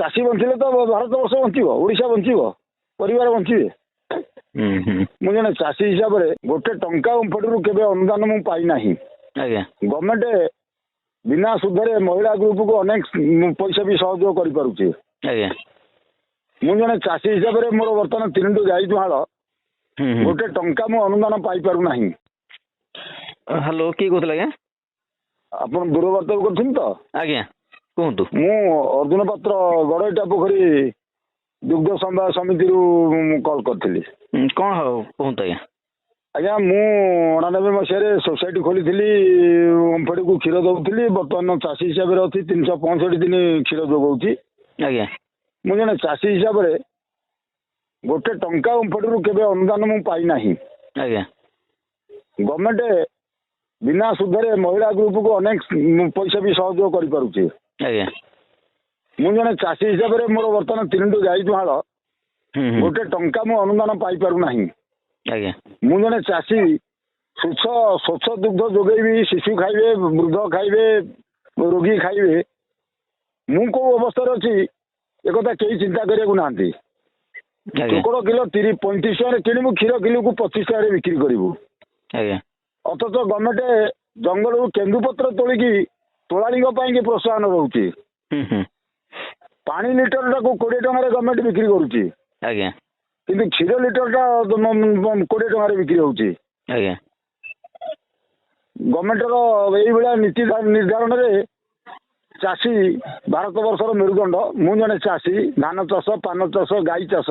ଚାଷୀ ବଞ୍ଚିଲେ ତ ଭାରତ ବର୍ଷ ବଞ୍ଚିବ, ଓଡ଼ିଶା ବଞ୍ଚିବ, ପରିବାର ବଞ୍ଚିବେ। ମୁଁ ଜଣେ ଚାଷୀ ହିସାବରେ ଗୋଟେ ଟଙ୍କା ଓମ୍ଫେଡରୁ କେବେ ଅନୁଦାନ ମୁଁ ପାଇନାହିଁ। ଗଭର୍ଣ୍ଣମେଣ୍ଟ ବିନା ସୁଧରେ ମହିଳା ଗ୍ରୁପକୁ ଅନେକ ପଇସା ବି ସହଯୋଗ କରିପାରୁଛି। ମୁଁ ଜଣେ ଚାଷୀ ହିସାବରେ ମୋର ବର୍ତ୍ତମାନ 3ଟି ଗାଈ ଦୁହାଳ, ଗୋଟେ ଟଙ୍କା ମୁଁ ଅନୁଦାନ ପାଇପାରୁନାହିଁ। ହ୍ୟାଲୋ, କିଏ କହୁଥିଲେ ଆଜ୍ଞା? ଆପଣ ଦୂରବାର୍ତ୍ତା କରୁଛନ୍ତି ତ? ଆଜ୍ଞା କୁହନ୍ତୁ। ମୁଁ ଅର୍ଜୁନ ପାତ୍ର ଗଡ଼ଇଟା ପୋଖରୀ ଦୁଗ୍ଧ ସମବାୟ ସମିତିରୁ କଲ୍ କରିଥିଲି। କ'ଣ ହବ କୁହନ୍ତୁ ଆଜ୍ଞା। ଆଜ୍ଞା ମୁଁ 89 ମସିହାରେ ସୋସାଇଟି ଖୋଲିଥିଲି, ଓମ୍ଫେଡକୁ କ୍ଷୀର ଦେଉଥିଲି। ବର୍ତ୍ତମାନ ଚାଷୀ ହିସାବରେ ଅଛି, 365 ଦିନ କ୍ଷୀର ଯୋଗାଉଛି। ଆଜ୍ଞା ମୁଁ ଜଣେ ଚାଷୀ ହିସାବରେ ଗୋଟେ ଟଙ୍କା ଓମ୍ଫେଡରୁ କେବେ ଅନୁଦାନ ମୁଁ ପାଇନାହିଁ। ଗଭର୍ଣ୍ଣମେଣ୍ଟ ବିନା ସୁଧରେ ମହିଳା ଗ୍ରୁପକୁ ଅନେକ ପଇସା ବି ସହଯୋଗ କରିପାରୁଛି। ମୁଁ ଜଣେ ଚାଷୀ ହିସାବରେ ମୋର ବର୍ତ୍ତମାନ 3ଟି ଗାଈ ଦୁହାଳ, ଗୋଟେ ଟଙ୍କା ମୁଁ ଅନୁଦାନ ପାଇପାରୁନାହିଁ। ମୁଁ ଜଣେ ଚାଷୀ, ସ୍ୱଚ୍ଛ ଦୁଗ୍ଧ ଯୋଗେଇବି, ଶିଶୁ ଖାଇବେ, ବୃଦ୍ଧ ଖାଇବେ, ରୋଗୀ ଖାଇବେ। ମୁଁ କୋଉ ଅବସ୍ଥାରେ ଅଛି ଏକଥା କେହି ଚିନ୍ତା କରିବାକୁ ନାହାନ୍ତି। ଚୋକଡ଼ କିଲୋ 35 ଟଙ୍କାରେ କିଣିବୁ, କ୍ଷୀର କିଲୋକୁ 25 ଟଙ୍କାରେ ବିକ୍ରି କରିବୁ। ଅଥଚ ଗଭର୍ଣ୍ଣମେଣ୍ଟ ଜଙ୍ଗଲରୁ କେନ୍ଦୁପତ୍ର ତୋଳିକି ତୋଳାଳିଙ୍କ ପାଇଁ ପ୍ରୋତ୍ସାହନ ରହୁଛି। ପାଣି ଲିଟରଟାକୁ 20 ଟଙ୍କାରେ ଗଭର୍ଣ୍ଣମେଣ୍ଟ ବିକ୍ରି କରୁଛି, କିନ୍ତୁ କ୍ଷୀର ଲିଟରଟା 20 ଟଙ୍କାରେ ବିକ୍ରି ହଉଛି। ଗଭର୍ଣ୍ଣମେଣ୍ଟର ଏଇଭଳିଆ ନୀତି ନିର୍ଦ୍ଧାରଣରେ ଚାଷୀ ଭାରତ ବର୍ଷର ମେରୁଦଣ୍ଡ। ମୁଁ ଜଣେ ଚାଷୀ, ଧାନ ଚାଷ, ପାନ ଚାଷ, ଗାଈ ଚାଷ।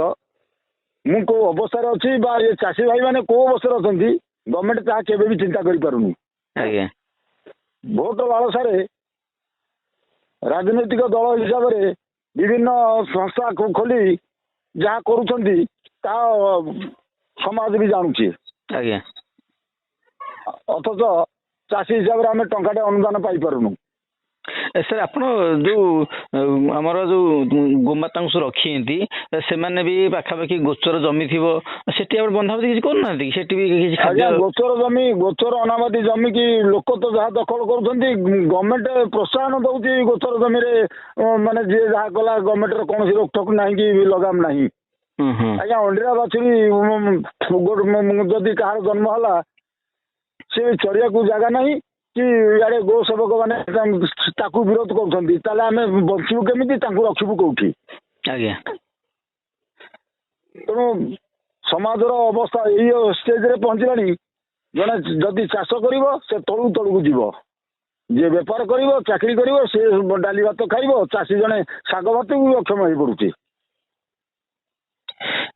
ମୁଁ କୋଉ ଅବସ୍ଥାରେ ଅଛି ବା ଏ ଚାଷୀ ଭାଇମାନେ କୋଉ ଅବସ୍ଥାରେ ଅଛନ୍ତି ଗଭର୍ଣ୍ଣମେଣ୍ଟ ତାହା କେବେ ବି ଚିନ୍ତା କରିପାରୁନି। ଭୋଟ ଲାଳସାରେ ରାଜନୈତିକ ଦଳ ହିସାବରେ ବିଭିନ୍ନ ସଂସ୍ଥା ଖୋଲି ଯାହା କରୁଛନ୍ତି ତାହା ସମାଜ ବି ଜାଣୁଛି। ଅଥଚ ଚାଷୀ ହିସାବରେ ଆମେ ଟଙ୍କାଟେ ଅନୁଦାନ ପାଇପାରୁନୁ। ସାର୍ ଆପଣ ଯୋଉ ଆମର ଯୋଉ ଗୋମାତାଙ୍କୁ ରଖିଛନ୍ତି ସେମାନେ ବି ପାଖାପାଖି ଗୋଚର ଜମି ଥିବ, ସେଠି ଆପଣ ବନ୍ଧାବନ୍ଧି କିଛି କରୁନାହାନ୍ତି? ସେଠି ବି କିଛି ଗୋଚର ଜମି, ଗୋଚର ଅନାବାଦୀ ଜମି କି ଲୋକ ତ ଯାହା ଦଖଲ କରୁଛନ୍ତି, ଗଭର୍ଣ୍ଣମେଣ୍ଟ ପ୍ରୋତ୍ସାହନ ଦଉଛି ଗୋଚର ଜମିରେ। ମାନେ ଯିଏ ଯାହା କଲା ଗଭର୍ଣ୍ଣମେଣ୍ଟର କୌଣସି ରୋକଠୋକ ନାହିଁ କି ଲଗାମ ନାହିଁ। ଆଜ୍ଞା ଅଣ୍ଡିରା ବାଛୁରୀ ଯଦି କାହାର ଜନ୍ମ ହେଲା, ସେ ଚରିବାକୁ ଜାଗା ନାହିଁ କି ଇଆଡେ ଗୋ ସେବକ ମାନେ ତାକୁ ବିରୋଧ କରୁଛନ୍ତି, ତାହେଲେ ଆମେ ବଞ୍ଚିବୁ କେମିତି, ତାଙ୍କୁ ରଖିବୁ କୋଉଠି? ତେଣୁ ସମାଜର ଅବସ୍ଥା ଏଇ ଷ୍ଟେଜରେ ପହଞ୍ଚିଲାଣି। ଜଣେ ଯଦି ଚାଷ କରିବ ସେ ତଳକୁ ଯିବ, ଯିଏ ବେପାର କରିବ, ଚାକିରି କରିବ, ସେ ଡାଲି ଭାତ ଖାଇବ। ଚାଷୀ ଜଣେ ଶାଗ ଭାତକୁ ବି ଅକ୍ଷମ ହେଇପଡୁଛି।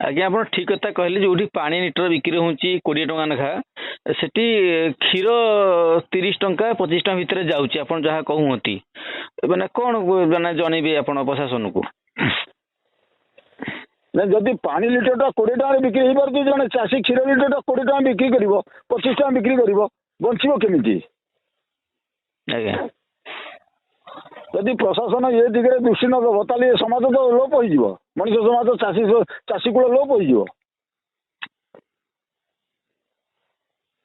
ଆଜ୍ଞା ଆପଣ ଠିକ କଥା କହିଲେ। ଯୋଉଠି ପାଣି ଲିଟର ବିକ୍ରି ହଉଛି 20 ଟଙ୍କା ଲେଖା, ସେଠି କ୍ଷୀର 30 ଟଙ୍କା 25 ଟଙ୍କା ଭିତରେ ଯାଉଛି। ଆପଣ ଯାହା କହୁଛନ୍ତି ମାନେ କ'ଣ ମାନେ ଜଣେଇବେ ଆପଣ ପ୍ରଶାସନକୁ? ଯଦି ପାଣି ଲିଟରଟା 20 ଟଙ୍କାରେ ବିକ୍ରି ହେଇପାରୁଛି, ଜଣେ ଚାଷୀ କ୍ଷୀର ଲିଟରଟା 20 ଟଙ୍କା ବିକ୍ରି କରିବ, 25 ଟଙ୍କା ବିକ୍ରି କରିବ, ବଞ୍ଚିବ କେମିତି? ଯଦି ପ୍ରଶାସନ ଏ ଦିଗରେ ଦୃଷ୍ଟି ନ ଦେବ ତାହେଲେ ଏ ସମାଜ ତ ଲୋପ ହେଇଯିବ। ମଣିଷ ସମାଜ, ଚାଷୀ କୂଳ ଲୋପ ହେଇଯିବ।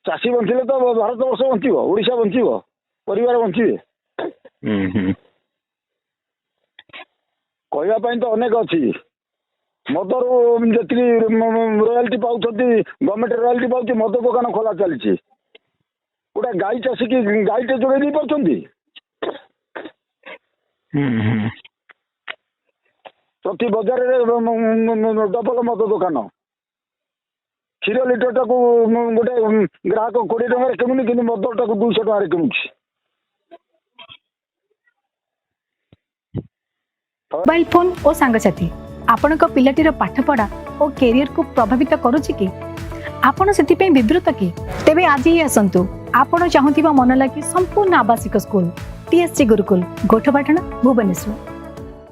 ଚାଷୀ ବଞ୍ଚିଲେ ତ ଭାରତ ବର୍ଷ ବଞ୍ଚିବ, ଓଡ଼ିଶା ବଞ୍ଚିବ, ପରିବାର ବଞ୍ଚିବେ। କହିବା ପାଇଁ ତ ଅନେକ ଅଛି। ମଦରୁ ଯେତିକି ରୟାଲିଟି ପାଉଛନ୍ତି, ଗଭର୍ଣ୍ଣମେଣ୍ଟ ରୟାଲିଟି ପାଉଛି, ମଦ ଦୋକାନ ଖୋଲା ଚାଲିଛି। ଗୋଟେ ଗାଈ ଚାଷୀ କି ଗାଈଟେ ଯୋଗାଇ ଦେଇ ପାରୁଛନ୍ତି? ପ୍ରତି ବଜାରରେ ଡବଲ ମଦ ଦୋକାନ। କ୍ଷୀର ଲିଟରଟାକୁ ଗୋଟେ ଗ୍ରାହକ 20 ଟଙ୍କାରେ କିଣୁନି, କିନ୍ତୁ ମଦଟାକୁ 200 ଟଙ୍କାରେ କିଣୁଛି। ମୋବାଇଲ ଫୋନ ଓ ସାଙ୍ଗସାଥୀ ଆପଣଙ୍କ ପିଲାଟିର ପାଠପଢ଼ା ଓ କ୍ୟାରିୟରକୁ ପ୍ରଭାବିତ କରୁଛି କି? ଆପଣ ସେଥିପାଇଁ ବିବ୍ରତ କି? ତେବେ ଆଜି ହିଁ ଆସନ୍ତୁ ଆପଣ ଚାହୁଁଥିବା ମନ ଲାଗି ସମ୍ପୂର୍ଣ୍ଣ ଆବାସିକ ସ୍କୁଲ TSC ଗୁରୁକୁଲ, ଗୋଠପାଟଣା, ଭୁବନେଶ୍ୱର।